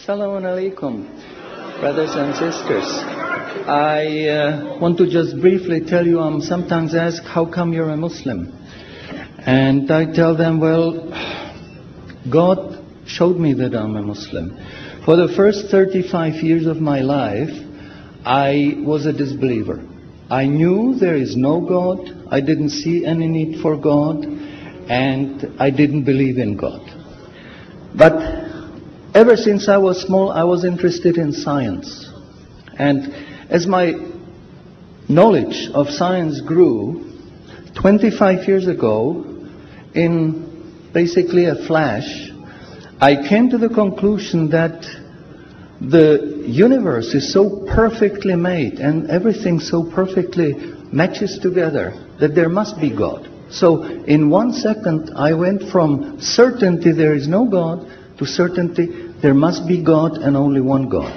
Assalamu alaikum, brothers and sisters. I want to just briefly tell you, I'm sometimes asked, how come you're a Muslim? And I tell them, well, God showed me that I'm a Muslim. For the first 35 years of my life, I was a disbeliever. I knew there is no God, I didn't see any need for God, and I didn't believe in God. But ever since I was small, I was interested in science. And as my knowledge of science grew, 25 years ago, in basically a flash, I came to the conclusion that the universe is so perfectly made and everything so perfectly matches together that there must be God. So in 1 second I went from certainty there is no God to certainty there must be God and only one God.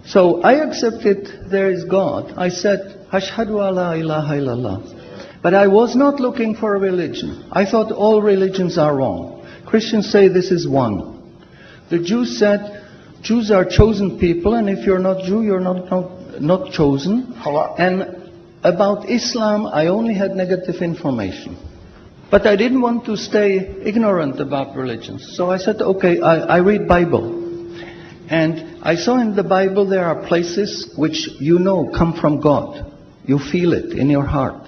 So I accepted there is God. I said, Ashhadu alla ilaha illallah. But I was not looking for a religion. I thought all religions are wrong. Christians say this is one. The Jews said, Jews are chosen people, and if you're not Jew, you're not chosen. And about Islam, I only had negative information. But I didn't want to stay ignorant about religions. So I said, okay, I read Bible. And I saw in the Bible there are places which you know come from God. You feel it in your heart.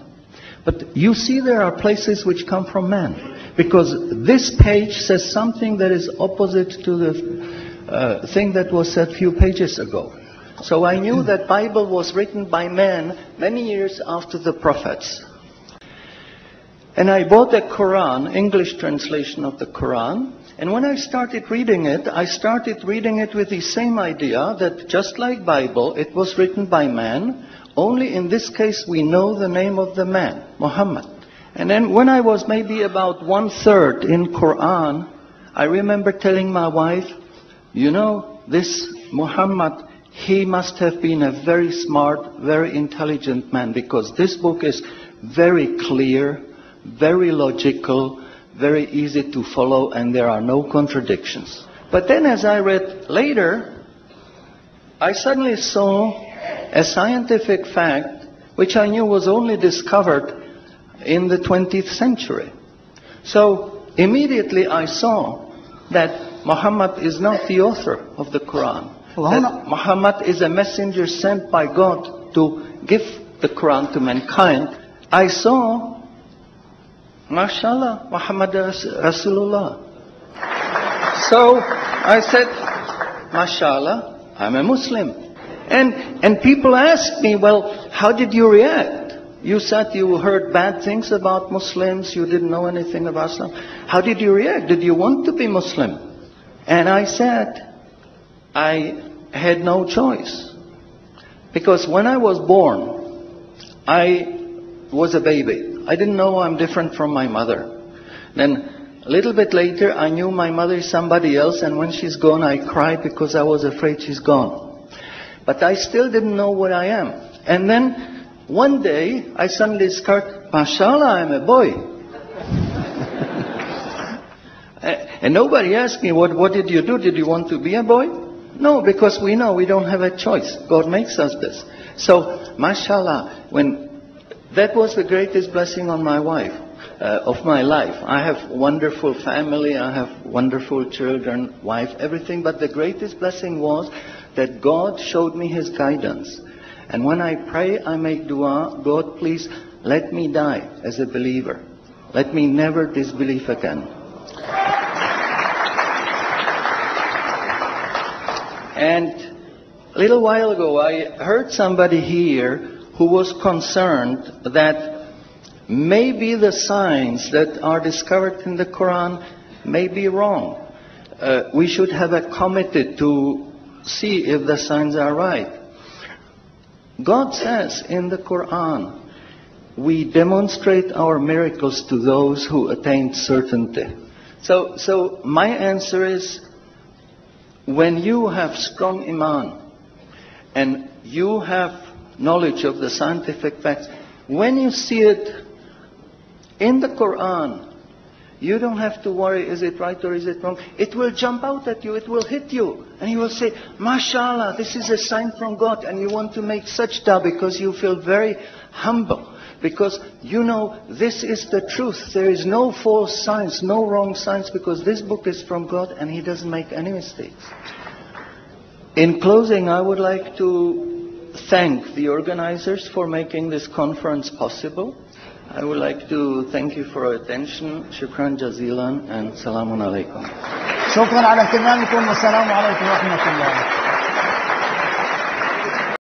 But you see there are places which come from man. Because this page says something that is opposite to the thing that was said a few pages ago. So I knew that Bible was written by men many years after the prophets. And I bought a Quran, English translation of the Quran. And when I started reading it with the same idea that just like Bible, it was written by man. Only in this case we know the name of the man, Muhammad. And then when I was maybe about 1/3 in Quran, I remember telling my wife, you know, this Muhammad, he must have been a very smart, very intelligent man, because this book is very clear, very logical, very easy to follow, and there are no contradictions. But then as I read later, I suddenly saw a scientific fact which I knew was only discovered in the 20th century. So immediately I saw that Muhammad is not the author of the Quran. That Muhammad is a messenger sent by God to give the Quran to mankind. I saw, MashaAllah, Muhammad Rasulullah. So I said, MashaAllah, I'm a Muslim. And people ask me, well, how did you react? You said you heard bad things about Muslims, you didn't know anything about Islam. How did you react? Did you want to be Muslim? And I said, I had no choice. Because when I was born, I was a baby. I didn't know I'm different from my mother. Then a little bit later, I knew my mother is somebody else, and when she's gone, I cried because I was afraid she's gone. But I still didn't know what I am. And then one day, I suddenly discovered, MashaAllah, I'm a boy. And nobody asked me, what did you do? Did you want to be a boy? No, because we know we don't have a choice. God makes us this. So, MashaAllah, that was the greatest blessing on my wife, of my life. I have wonderful family, I have wonderful children, wife, everything. But the greatest blessing was that God showed me His guidance. And when I pray, I make dua, God, please let me die as a believer. Let me never disbelieve again. And a little while ago, I heard somebody here who was concerned that maybe the signs that are discovered in the Quran may be wrong. We should have a committee to see if the signs are right. God says in the Quran, we demonstrate our miracles to those who attain certainty. So my answer is, when you have strong iman and you have knowledge of the scientific facts, When you see it in the Quran, you don't have to worry, is it right or is it wrong? It will jump out at you, it will hit you. And you will say, MashaAllah, this is a sign from God. And you want to make sajda because you feel very humble. Because you know this is the truth. There is no false signs, no wrong signs, because this book is from God and He doesn't make any mistakes. In closing, I would like to thank the organizers for making this conference possible. I would like to thank you for your attention. Shukran jazilan and salamun alaikum. شكرا على اهتمامكم والسلام عليكم ورحمة الله.